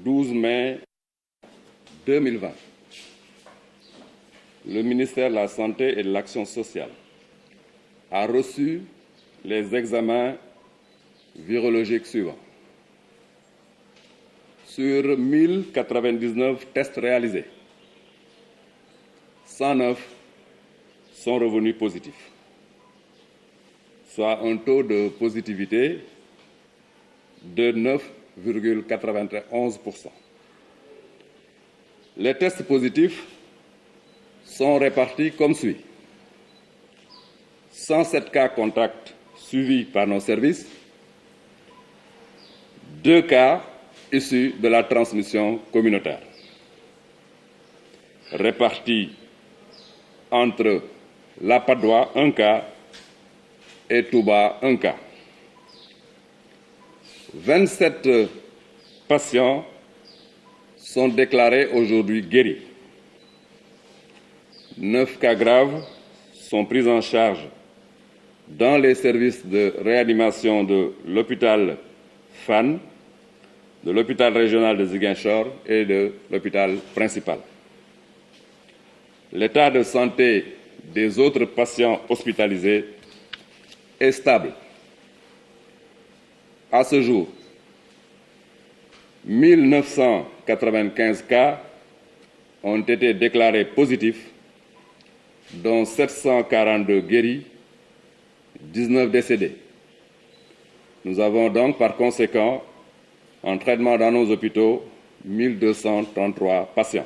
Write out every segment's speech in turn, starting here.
12 mai 2020, le ministère de la Santé et de l'Action sociale a reçu les examens virologiques suivants. Sur 1099 tests réalisés, 109 sont revenus positifs, soit un taux de positivité de 9,91%. Les tests positifs sont répartis comme suit. 107 cas contacts suivis par nos services, 2 cas issus de la transmission communautaire, répartis entre La Padoue, 1 cas, et Touba, 1 cas. 27 patients sont déclarés aujourd'hui guéris. 9 cas graves sont pris en charge dans les services de réanimation de l'hôpital Fann, de l'hôpital régional de Ziguinchor et de l'hôpital principal. L'état de santé des autres patients hospitalisés est stable. À ce jour, 1995 cas ont été déclarés positifs, dont 742 guéris, 19 décédés. Nous avons donc par conséquent en traitement dans nos hôpitaux 1233 patients.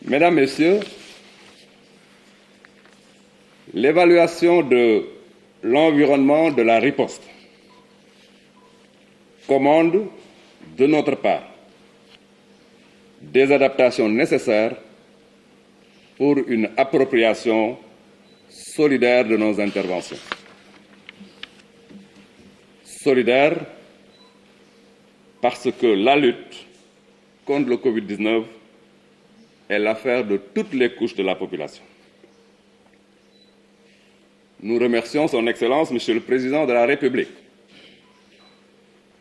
Mesdames, Messieurs, l'évaluation de l'environnement de la riposte commande, de notre part, des adaptations nécessaires pour une appropriation solidaire de nos interventions. Solidaire parce que la lutte contre le Covid-19 est l'affaire de toutes les couches de la population. Nous remercions Son Excellence, Monsieur le Président de la République,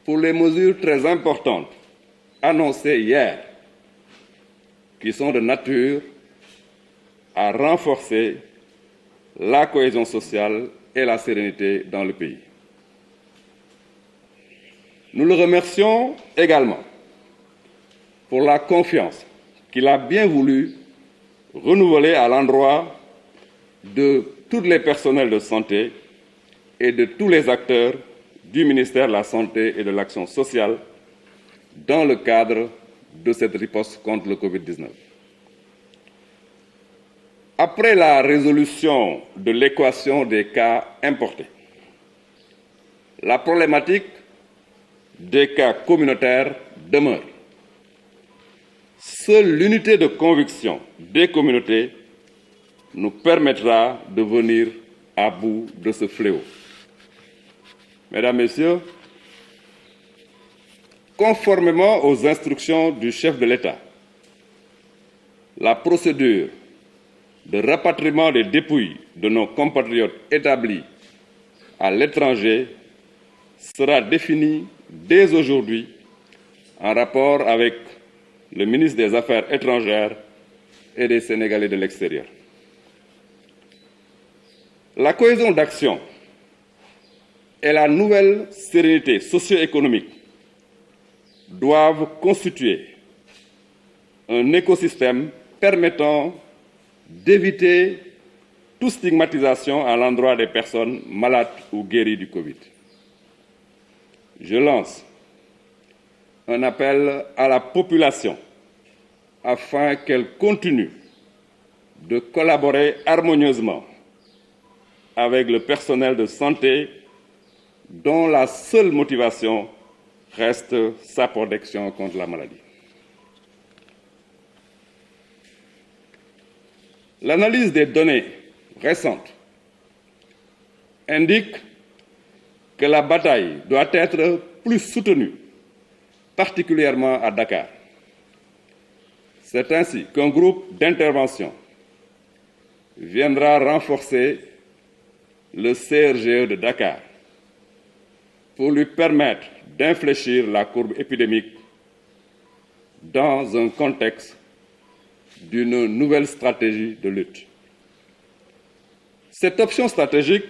pour les mesures très importantes annoncées hier, qui sont de nature à renforcer la cohésion sociale et la sérénité dans le pays. Nous le remercions également pour la confiance qu'il a bien voulu renouveler à l'endroit de tous les personnels de santé et de tous les acteurs du ministère de la Santé et de l'Action sociale dans le cadre de cette riposte contre le Covid-19. Après la résolution de l'équation des cas importés, la problématique des cas communautaires demeure. Seule l'unité de conviction des communautés nous permettra de venir à bout de ce fléau. Mesdames, Messieurs, conformément aux instructions du chef de l'État, la procédure de rapatriement des dépouilles de nos compatriotes établis à l'étranger sera définie dès aujourd'hui en rapport avec le ministre des Affaires étrangères et des Sénégalais de l'extérieur. La cohésion d'action et la nouvelle sérénité socio-économique doivent constituer un écosystème permettant d'éviter toute stigmatisation à l'endroit des personnes malades ou guéries du Covid. Je lance un appel à la population afin qu'elle continue de collaborer harmonieusement avec le personnel de santé dont la seule motivation reste sa protection contre la maladie. L'analyse des données récentes indique que la bataille doit être plus soutenue, particulièrement à Dakar. C'est ainsi qu'un groupe d'intervention viendra renforcer le CRGE de Dakar, pour lui permettre d'infléchir la courbe épidémique dans un contexte d'une nouvelle stratégie de lutte. Cette option stratégique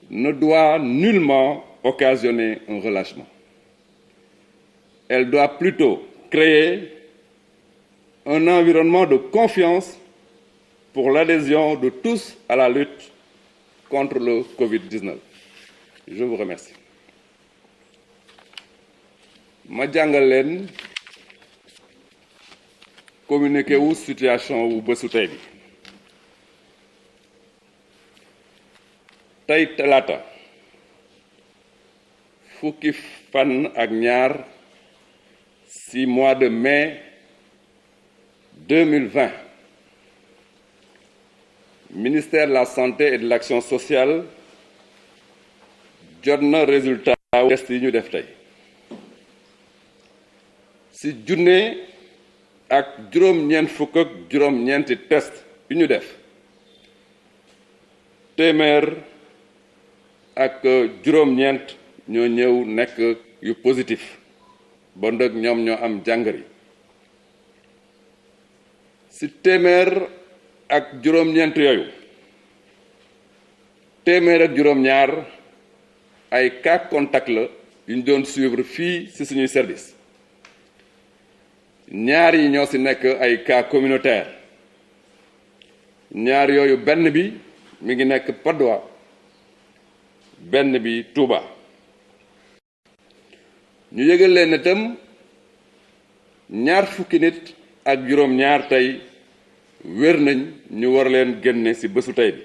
ne doit nullement occasionner un relâchement. Elle doit plutôt créer un environnement de confiance pour l'adhésion de tous à la lutte contre le Covid-19. Je vous remercie. ma jàngal leen communiqué wu situation wu bésu tey bi tey talaata fukki fan ak ñaar ci mois de mai 2020 ministère de la santé et de l'action sociale jot na résultat test yi ñu def tey ci junne ak juróom-ñeent fukk ak juróom-ñeenti test yi ñu def téeméer ak juróom-ñeent ñoo ñëw nekk yu positif ba ndëg ñoom ñoo am jàngari ci téeméer ak juróom-ñeent yooyu téeméer ak juróom-ñaar ay cas contact la yu ñu doon suivre fii ci suñuy service ñaar yi ñoo ci nekk ay cas communautaire ñaar yooyu benn bi mi ngi nekk Patte d'Oie benn bi Touba ñu yëgal leen itam ñaar fukki nit ak juróom-ñaar tey wér nañ ñu war leen génne ci bésu tey bi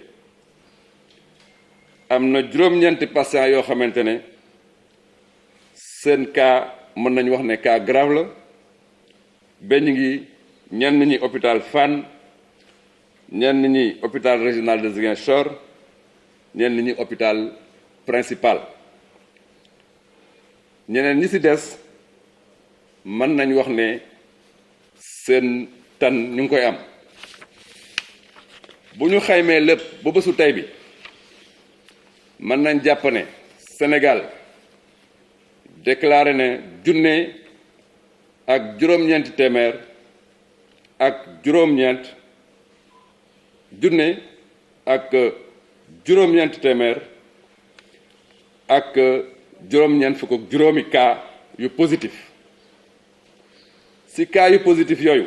am na juróom-ñeenti patient yoo xamante ne seen cas mën nañu wax ne cas grave la benn ngi ñenn ñi hôpital Fann ñenn ñi hôpital régional de Ziguinchor ñenn ñi hôpital principal ñeneen ñi ci des mën nañ wax ne seen tan ñu ngi koy am bu ñu xaymee lépp ba bésu tey bi mën nañ jàpp ne Sénégal déclaré ne junne ak juróom-ñeenti téeméer ak juróom-ñeent junne ak juróom-ñeenti téeméer ak juróom-ñeent fukk ak juróomi cas yu positif ci cas yu positif yooyu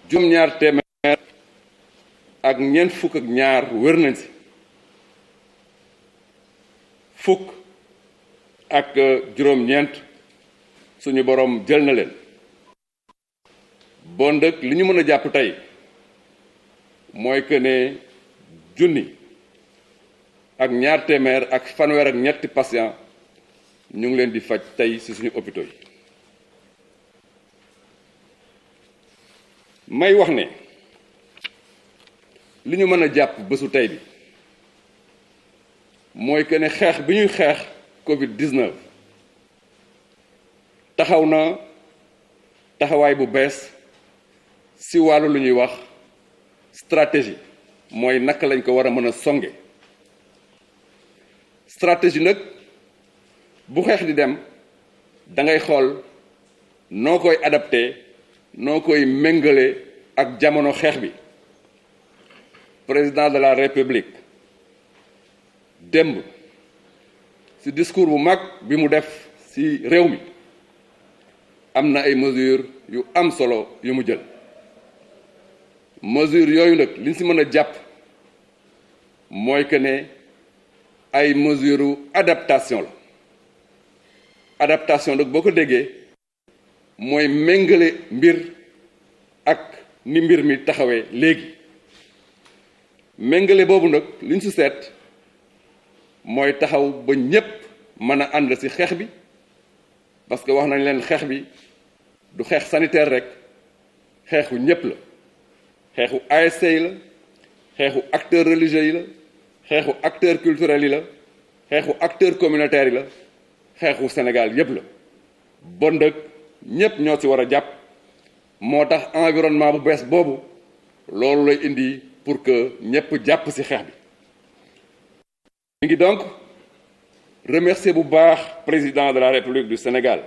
juróom-ñaar téeméer ak ñeent fukk ak ñaar wér nañ ci fukk ak juróom-ñeent suñu boroom jël na leen bon dëkk li ñu mën a jàpp tey mooy que ne junni ak ñaar téeméer ak fanweer ak ñetti patient ñu ngi leen di faj tey ci suñu hôpitaux yi may wax ne li ñu mën a jàpp bésu tey bi mooy que ne xeex bi ñuy xeex Covid-19 taxaw na taxawaay bu bees ci wàllu lu ñuy wax stratégie mooy naka lañ ko war a mën a songe stratégie nag bu xeex di dem da ngay xool noo koy adapté noo koy méngale ak jamono xeex bi président de la république démb ci discours bu mag bi mu def ci réew mi am na ay mesures yu am solo yu mu jël mesures yooyu nag li ñu ci mën a jàpp mooy que ne ay mesures adaptation la adaptation nag boo ko déggee mooy méngale mbir ak ni mbir mi taxawee léegi méngale boobu nag li ñu ci seet mooy taxaw ba ñépp mën a ànd ci xeex bi parce que wax nañ leen xeex bi du xeex sanitaire rek xeexu ñépp la xeexu ASC yi la xeexu acteurs religieux yi la xeexu acteurs culturels yi la xeexu acteurs communautaires yi la xeexu Sénégal yépp la bon dëkk ñépp ñoo ci war a jàpp moo tax environnement bu bees boobu loolu lay indi pour que ñépp jàpp ci xeex bi mi ngi donc remercier bu baax président de la République du Sénégal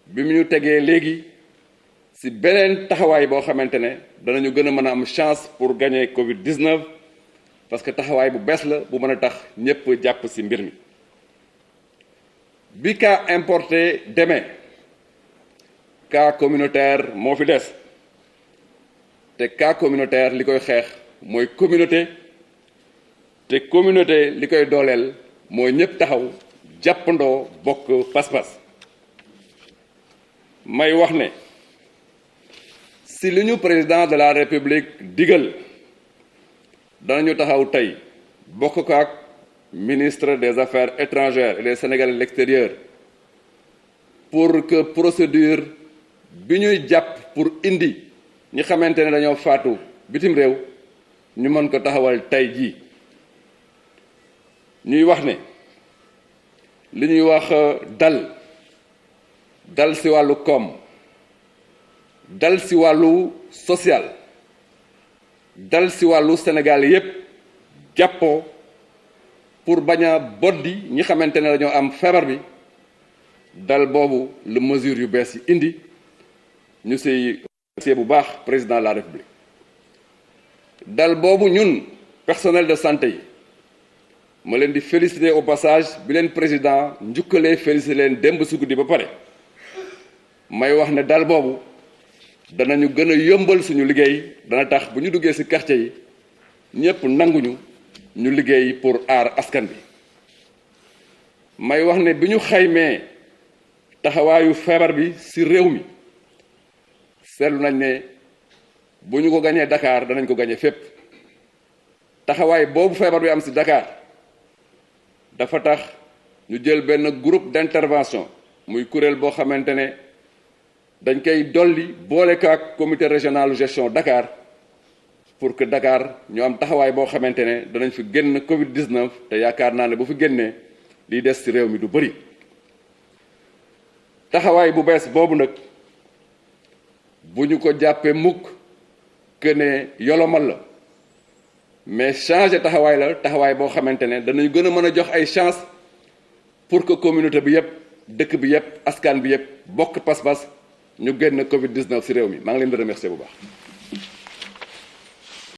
bi mu ñu tegee léegi ci beneen taxawaay boo xamante ne danañu gën a mën a am chance pour gagner Covid-19 parce que taxawaay bu bees la bu mën a tax ñépp jàpp ci mbir mi. bi cas importé demee cas communautaire moo fi des te cas communautaire li koy xeex mooy communauté te communauté li koy dooleel mooy ñépp taxaw jàppandoo bokk pas-pas. may wax ne si li ñu président de la République digal danañu taxaw tey bokk ko ak ministre des Affaires étrangères et des Sénégalais de l'extérieur pour que procédure bi ñuy jàpp pour indi ñi xamante ne dañoo faatu bitim réew ñu mën ko taxawal tey jii. ñuy wax ne li ñuy wax dal ci wàllu koom dal ci wàllu social dal ci wàllu Sénégal yépp jàppoo pour bañ a boddi ñi xamante ne dañoo am feebar bi dal boobu la mesure yu bees yi indi ñu ci bu baax président de la République. dal boobu ñun personnel de santé yi ma leen di féliciter au passage bi leen président njukkalee féliciter leen démb su guddi ba pare may wax ne dal boobu danañu gën a yëmbal suñu liggéey dana tax bu ñu duggee ci quartier yi ñépp nanguñu ñu liggéey pour aar askan bi. may wax ne bi ñu xaymee taxawaayu feebar bi ci réew mi seetlu nañ ne bu ñu ko gañee Dakar danañ ko gañee fépp. taxawaay boobu feebar bi am ci Dakar dafa tax ñu jël benn groupe d'intervention muy kuréel boo xamante ne dañ koy dolli boole ko ak comité régional de gestion Dakar pour que Dakar ñu am taxawaay boo xamante ne danañ fi génn Covid-19 te yaakaar naa ne bu fi génnee liy des ci réew mi du bari. taxawaay bu bees boobu nag bu ñu ko jàppee mukk que ne yolomal la mais changer taxawaay la taxawaay boo xamante ne danañ gën a mën a jox ay chance pour que communauté bi yépp dëkk bi yépp askan bi yépp bokk pas-pas ñu génn Covid-19 ci réew mi maa ngi leen di remercier bu baax.